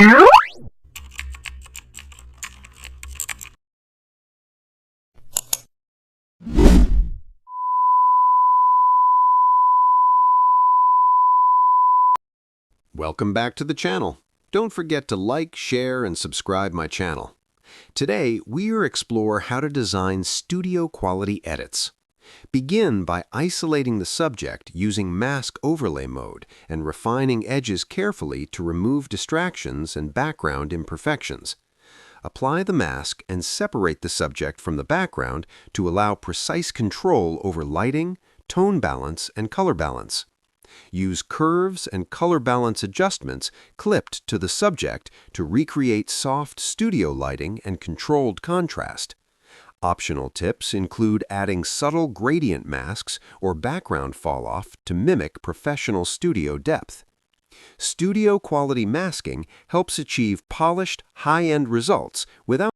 Welcome back to the channel. Don't forget to like, share, and subscribe my channel. Today, we will explore how to design studio quality edits. Begin by isolating the subject using mask overlay mode and refining edges carefully to remove distractions and background imperfections. Apply the mask and separate the subject from the background to allow precise control over lighting, tone balance, and color balance. Use curves and color balance adjustments clipped to the subject to recreate soft studio lighting and controlled contrast. Optional tips include adding subtle gradient masks or background falloff to mimic professional studio depth. Studio quality masking helps achieve polished, high-end results without